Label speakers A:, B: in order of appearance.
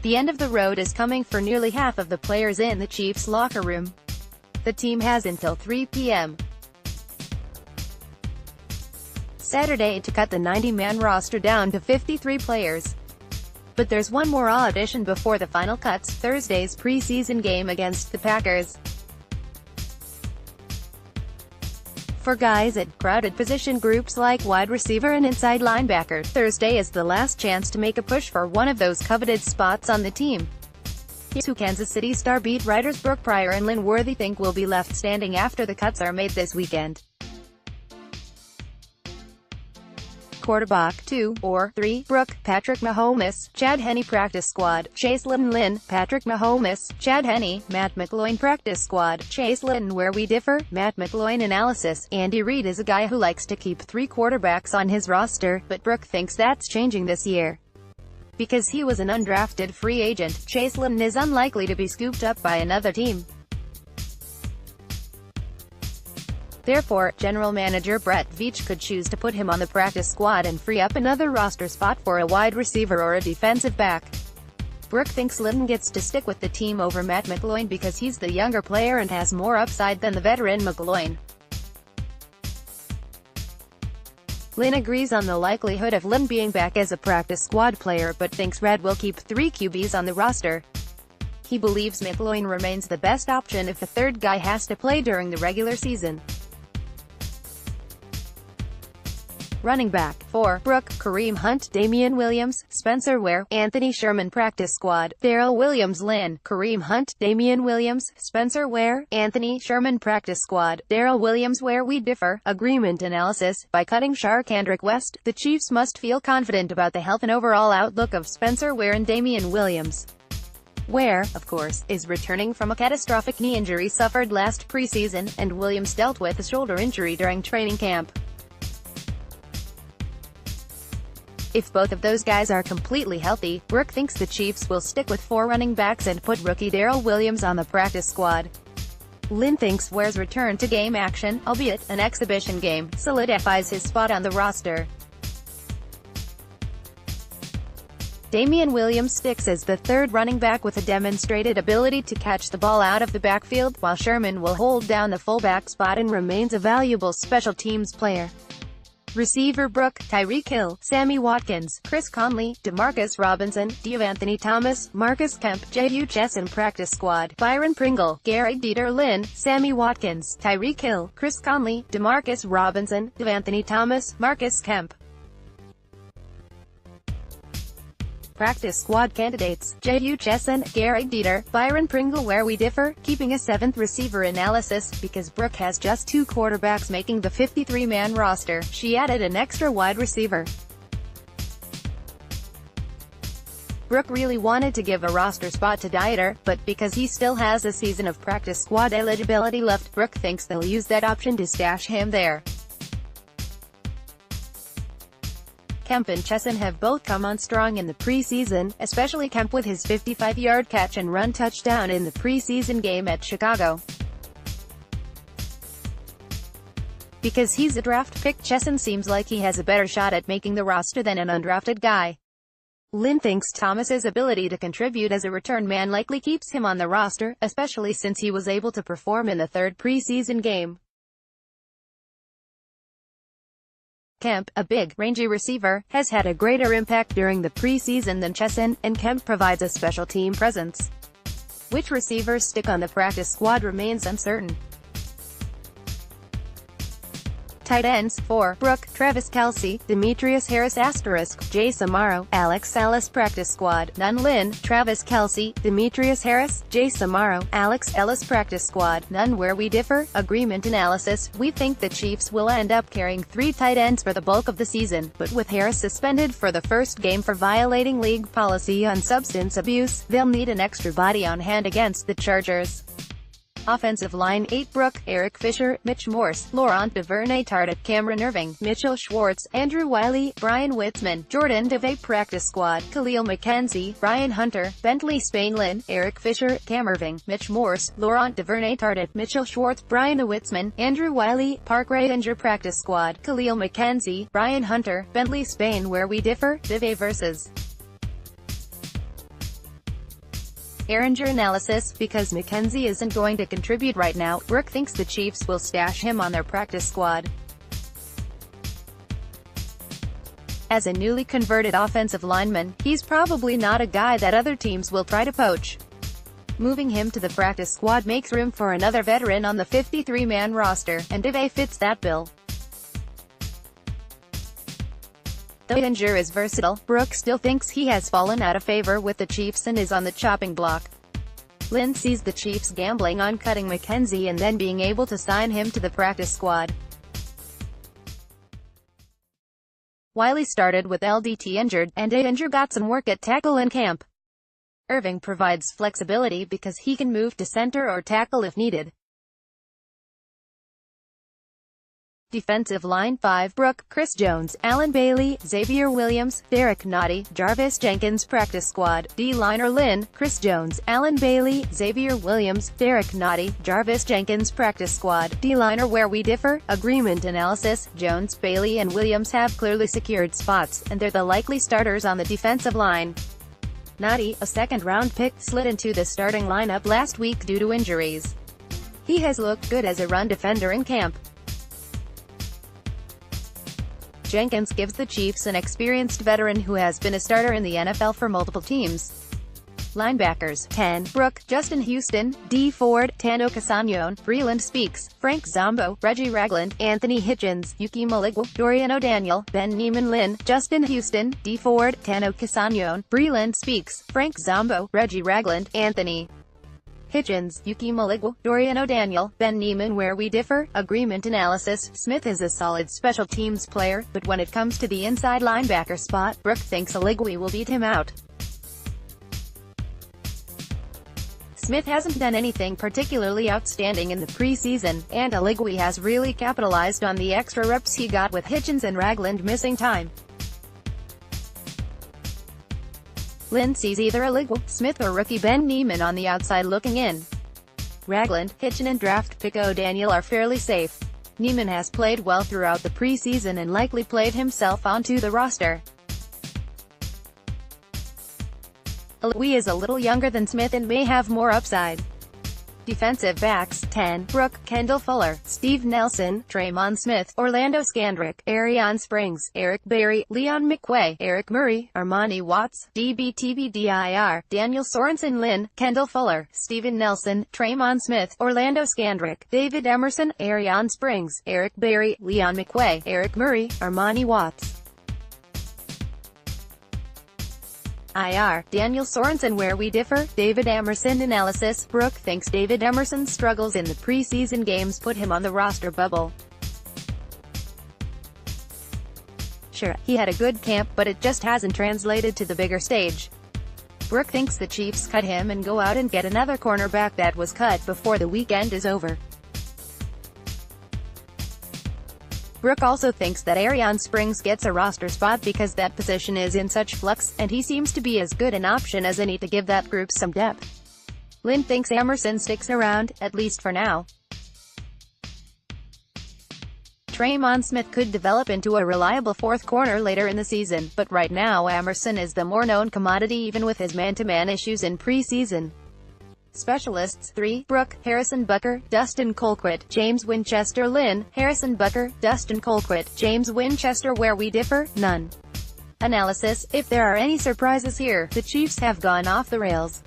A: The end of the road is coming for nearly half of the players in the Chiefs locker room. The team has until 3 p.m. Saturday to cut the 90-man roster down to 53 players. But there's one more audition before the final cuts, Thursday's preseason game against the Packers. For guys at crowded position groups like wide receiver and inside linebacker, Thursday is the last chance to make a push for one of those coveted spots on the team. Here's who Kansas City Star beat writers Brooke, Pryor and Lynn think will be left standing after the cuts are made this weekend. Quarterback 2 or 3, Brooke, Patrick Mahomes, Chad Henne practice squad, Chase Lynn, Patrick Mahomes, Chad Henne, Matt McGloin practice squad, Chase Lynn. Where we differ, Matt McGloin analysis, Andy Reid is a guy who likes to keep 3 quarterbacks on his roster, but Brooke thinks that's changing this year. Because he was an undrafted free agent, Chase Lynn is unlikely to be scooped up by another team. Therefore, general manager Brett Veach could choose to put him on the practice squad and free up another roster spot for a wide receiver or a defensive back. Brooke thinks Lynn gets to stick with the team over Matt McGloin because he's the younger player and has more upside than the veteran McGloin. Lynn agrees on the likelihood of Lynn being back as a practice squad player but thinks Red will keep 3 QBs on the roster. He believes McGloin remains the best option if a third guy has to play during the regular season. Running back 4, Brooke, Kareem Hunt, Damian Williams, Spencer Ware, Anthony Sherman practice squad, Darrell Williams Lynn, Kareem Hunt, Damian Williams, Spencer Ware, Anthony Sherman practice squad, Darrell Williams. Where we differ, agreement analysis, by cutting Charcandrick West, the Chiefs must feel confident about the health and overall outlook of Spencer Ware and Damian Williams. Ware, of course, is returning from a catastrophic knee injury suffered last preseason, and Williams dealt with a shoulder injury during training camp. If both of those guys are completely healthy, Brooke thinks the Chiefs will stick with 4 running backs and put rookie Darrell Williams on the practice squad. Lynn thinks Ware's return to game action, albeit an exhibition game, solidifies his spot on the roster. Damian Williams sticks as the third running back with a demonstrated ability to catch the ball out of the backfield, while Sherman will hold down the fullback spot and remains a valuable special teams player. Receiver Brooke, Tyreek Hill, Sammy Watkins, Chris Conley, Demarcus Robinson, D'Anthony Thomas, Marcus Kemp, J.U. Chesson practice squad, Byron Pringle, Gary Dieter Lynn, Sammy Watkins, Tyreek Hill, Chris Conley, Demarcus Robinson, D'Anthony Thomas, Marcus Kemp. Practice squad candidates, J.U. Chesson, Gary Dieter, Byron Pringle. Where we differ, keeping a 7th receiver analysis, because Brooke has just 2 quarterbacks making the 53-man roster, she added an extra wide receiver. Brooke really wanted to give a roster spot to Dieter, but because he still has a season of practice squad eligibility left, Brooke thinks they'll use that option to stash him there. Kemp and Chesson have both come on strong in the preseason, especially Kemp with his 55-yard catch and run touchdown in the preseason game at Chicago. Because he's a draft pick, Chesson seems like he has a better shot at making the roster than an undrafted guy. Lynn thinks Thomas's ability to contribute as a return man likely keeps him on the roster, especially since he was able to perform in the 3rd preseason game. Kemp, a big, rangy receiver, has had a greater impact during the preseason than Chesson, and Kemp provides a special team presence. Which receivers stick on the practice squad remains uncertain. Tight ends 4, Brooke, Travis Kelce, Demetrius Harris Jay Samaro, Alex Ellis practice squad, none. Lynn, Travis Kelce, Demetrius Harris, Jay Samaro, Alex Ellis practice squad, none. Where we differ, agreement analysis, we think the Chiefs will end up carrying 3 tight ends for the bulk of the season, but with Harris suspended for the first game for violating league policy on substance abuse, they'll need an extra body on hand against the Chargers. Offensive line 8, Brooke, Eric Fisher, Mitch Morse, Laurent Duvernay-Tardif, Cameron Irving, Mitchell Schwartz, Andrew Wiley, Brian Witzman, Jordan DeVay practice squad, Khalil McKenzie, Brian Hunter, Bentley Spain. Lynn, Eric Fisher, Cam Irving, Mitch Morse, Laurent Duvernay-Tardif, Mitchell Schwartz, Brian Witzman, Andrew Wiley, Park Ranger practice squad, Khalil McKenzie, Brian Hunter, Bentley Spain. Where we differ, DeVay versus Ehringer analysis: because McKenzie isn't going to contribute right now, Brooke thinks the Chiefs will stash him on their practice squad. As a newly converted offensive lineman, he's probably not a guy that other teams will try to poach. Moving him to the practice squad makes room for another veteran on the 53-man roster, and Dave fits that bill. Though Ehringer is versatile, Brooke still thinks he has fallen out of favor with the Chiefs and is on the chopping block. Lynn sees the Chiefs gambling on cutting McKenzie and then being able to sign him to the practice squad. Wiley started with LDT injured, and Ehringer got some work at tackle in camp. Irving provides flexibility because he can move to center or tackle if needed. Defensive line 5: Brooke, Chris Jones, Allen Bailey, Xavier Williams, Derek Nottie, Jarvis Jenkins practice squad. D-liner Lynn, Chris Jones, Allen Bailey, Xavier Williams, Derek Nottie, Jarvis Jenkins practice squad. D-liner where we differ: agreement analysis: Jones, Bailey and Williams have clearly secured spots, and they're the likely starters on the defensive line. Nottie, a second-round pick, slid into the starting lineup last week due to injuries. He has looked good as a run defender in camp. Jenkins gives the Chiefs an experienced veteran who has been a starter in the NFL for multiple teams. Linebackers: 10, Brooke, Justin Houston, D. Ford, Tano Cassagnon, Breland Speaks, Frank Zombo, Reggie Ragland, Anthony Hitchens, Yuki Maligwa, Dorian O'Daniel, Ben Neiman Lynn, Justin Houston, D. Ford, Tano Cassagnon, Breland Speaks, Frank Zombo, Reggie Ragland, Anthony Hitchens, Yuki Maligwa, Dorian O'Daniel, Ben Neiman where we differ: agreement analysis: Smith is a solid special teams player, but when it comes to the inside linebacker spot, Brooke thinks Maligwa will beat him out. Smith hasn't done anything particularly outstanding in the preseason, and Maligwa has really capitalized on the extra reps he got with Hitchens and Ragland missing time. Lynn sees either Maligwa, Smith or rookie Ben Neiman on the outside looking in. Ragland, Hitchen and draft pick O'Daniel are fairly safe. Neiman has played well throughout the preseason and likely played himself onto the roster. Maligwa is a little younger than Smith and may have more upside. Defensive backs: 10, Brooke, Kendall Fuller, Steve Nelson, Tremon Smith, Orlando Scandrick, Arion Springs, Eric Berry, Leon McQuay, Eric Murray, Armani Watts, DBTBDIR, Daniel Sorensen. Lynn, Kendall Fuller, Steven Nelson, Tremon Smith, Orlando Scandrick, David Emerson, Arion Springs, Eric Berry, Leon McQuay, Eric Murray, Armani Watts. IR, Daniel Sorensen where we differ: David Emerson analysis: Brooke thinks David Emerson's struggles in the preseason games put him on the roster bubble. Sure, he had a good camp, but it just hasn't translated to the bigger stage. Brooke thinks the Chiefs cut him and go out and get another cornerback that was cut before the weekend is over. Brooke also thinks that Arion Springs gets a roster spot because that position is in such flux, and he seems to be as good an option as any to give that group some depth. Lynn thinks Emerson sticks around, at least for now. Tremon Smith could develop into a reliable fourth corner later in the season, but right now Emerson is the more known commodity even with his man-to-man issues in preseason. Specialists: 3, Brooke, Harrison Butker, Dustin Colquitt, James Winchester. Lynn, Harrison Butker, Dustin Colquitt, James Winchester where we differ: none. Analysis: if there are any surprises here, the Chiefs have gone off the rails.